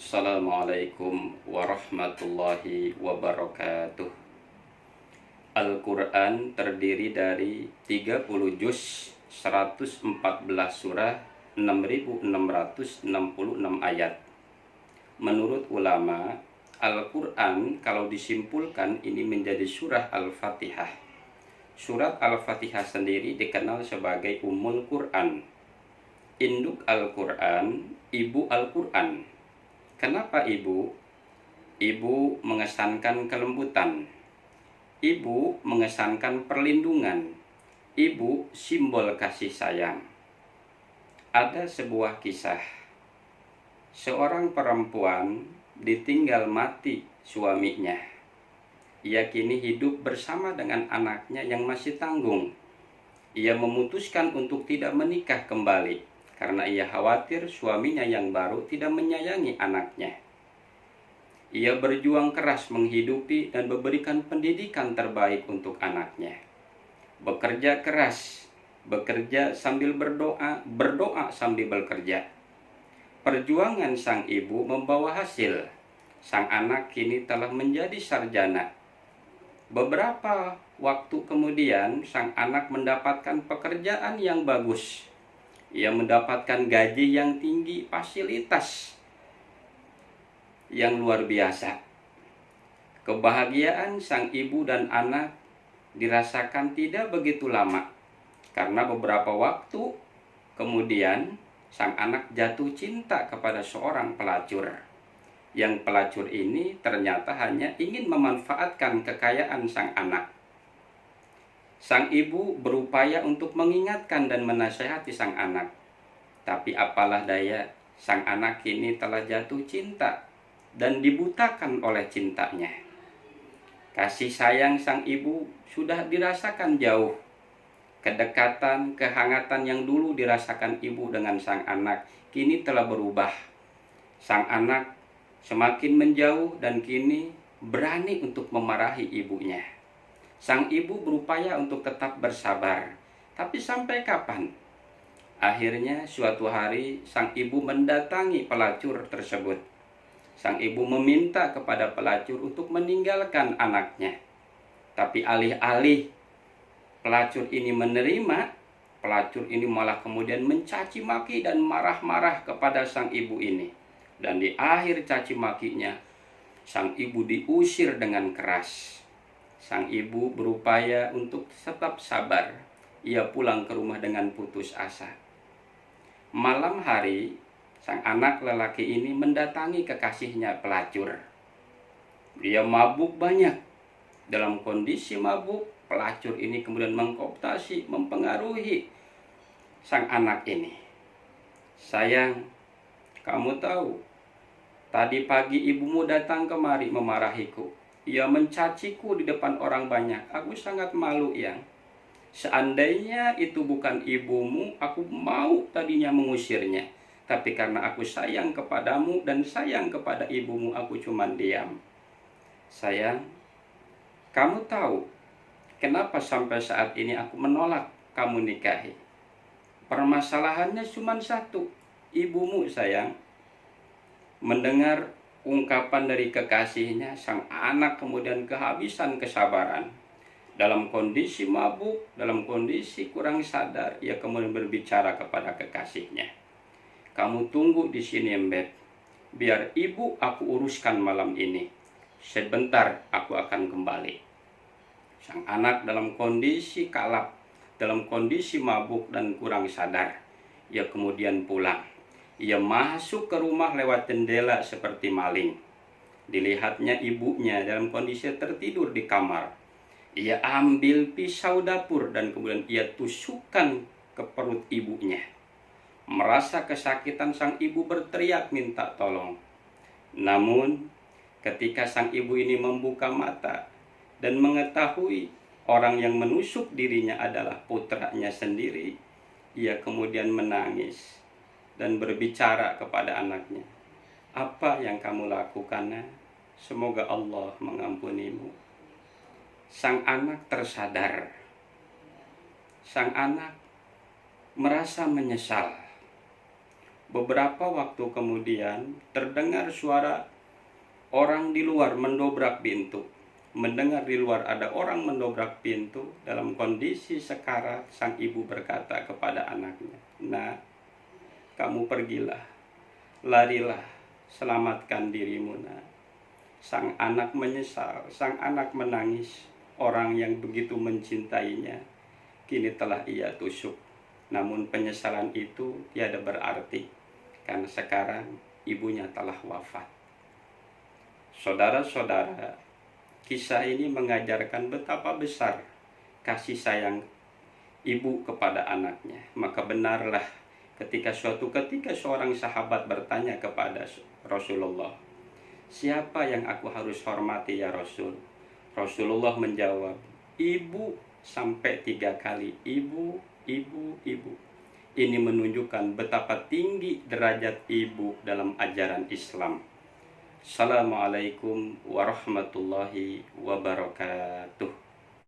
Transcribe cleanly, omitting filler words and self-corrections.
Assalamualaikum warahmatullahi wabarakatuh. Al-Quran terdiri dari 30 juz, 114 surah, 6.666 ayat. Menurut ulama, Al-Quran kalau disimpulkan ini menjadi surah Al-Fatihah. Surat Al-Fatihah sendiri dikenal sebagai Ummul Quran, induk Al-Quran, ibu Al-Quran. Kenapa ibu? Ibu mengesankan kelembutan. Ibu mengesankan perlindungan. Ibu simbol kasih sayang. Ada sebuah kisah. Seorang perempuan ditinggal mati suaminya. Ia kini hidup bersama dengan anaknya yang masih tanggung. Ia memutuskan untuk tidak menikah kembali karena ia khawatir suaminya yang baru tidak menyayangi anaknya. Ia berjuang keras menghidupi dan memberikan pendidikan terbaik untuk anaknya. Bekerja keras, bekerja sambil berdoa, berdoa sambil bekerja. Perjuangan sang ibu membawa hasil. Sang anak kini telah menjadi sarjana. Beberapa waktu kemudian, sang anak mendapatkan pekerjaan yang bagus. Ia mendapatkan gaji yang tinggi, fasilitas yang luar biasa. Kebahagiaan sang ibu dan anak dirasakan tidak begitu lama, karena beberapa waktu kemudian sang anak jatuh cinta kepada seorang pelacur. Yang pelacur ini ternyata hanya ingin memanfaatkan kekayaan sang anak. Sang ibu berupaya untuk mengingatkan dan menasihati sang anak. Tapi apalah daya, sang anak kini telah jatuh cinta dan dibutakan oleh cintanya. Kasih sayang sang ibu sudah dirasakan jauh. Kedekatan, kehangatan yang dulu dirasakan ibu dengan sang anak kini telah berubah. Sang anak semakin menjauh dan kini berani untuk memarahi ibunya. Sang ibu berupaya untuk tetap bersabar, tapi sampai kapan? Akhirnya suatu hari sang ibu mendatangi pelacur tersebut. Sang ibu meminta kepada pelacur untuk meninggalkan anaknya. Tapi alih-alih pelacur ini menerima, pelacur ini malah kemudian mencaci maki dan marah-marah kepada sang ibu ini. Dan di akhir caci makinya, sang ibu diusir dengan keras. Sang ibu berupaya untuk tetap sabar. Ia pulang ke rumah dengan putus asa. Malam hari, sang anak lelaki ini mendatangi kekasihnya pelacur. Dia mabuk banyak. Dalam kondisi mabuk, pelacur ini kemudian mengkooptasi, mempengaruhi sang anak ini. Sayang, kamu tahu, tadi pagi ibumu datang kemari memarahiku. Ia mencaciku di depan orang banyak. Aku sangat malu, yang. Seandainya itu bukan ibumu, aku mau tadinya mengusirnya. Tapi karena aku sayang kepadamu dan sayang kepada ibumu, aku cuma diam. Sayang, kamu tahu kenapa sampai saat ini aku menolak kamu nikahi? Permasalahannya cuma satu. Ibumu, sayang. Mendengar ungkapan dari kekasihnya, sang anak kemudian kehabisan kesabaran. Dalam kondisi mabuk, dalam kondisi kurang sadar, ia kemudian berbicara kepada kekasihnya. Kamu tunggu di sini, Mbak. Biar ibu aku uruskan malam ini. Sebentar aku akan kembali. Sang anak dalam kondisi kalap, dalam kondisi mabuk dan kurang sadar, ia kemudian pulang. Ia masuk ke rumah lewat jendela seperti maling. Dilihatnya ibunya dalam kondisi tertidur di kamar. Ia ambil pisau dapur dan kemudian ia tusukkan ke perut ibunya. Merasa kesakitan, sang ibu berteriak minta tolong. Namun ketika sang ibu ini membuka mata dan mengetahui orang yang menusuk dirinya adalah putranya sendiri, ia kemudian menangis dan berbicara kepada anaknya. Apa yang kamu lakukan? Semoga Allah mengampunimu. Sang anak tersadar. Sang anak merasa menyesal Beberapa waktu kemudian terdengar suara orang di luar mendobrak pintu. Mendengar di luar ada orang mendobrak pintu. Dalam kondisi sekarat, sang ibu berkata kepada anaknya, "Nah, kamu pergilah, larilah, selamatkan dirimu." Nah, sang anak menyesal, sang anak menangis. Orang yang begitu mencintainya kini telah ia tusuk. Namun penyesalan itu tiada berarti, karena sekarang ibunya telah wafat. Saudara-saudara, kisah ini mengajarkan betapa besar kasih sayang ibu kepada anaknya. Maka benarlah ketika suatu ketika seorang sahabat bertanya kepada Rasulullah, "Siapa yang aku harus hormati ya Rasul?" Rasulullah menjawab, "Ibu," sampai 3 kali. Ibu, ibu, ibu. Ini menunjukkan betapa tinggi derajat ibu dalam ajaran Islam. Assalamualaikum warahmatullahi wabarakatuh.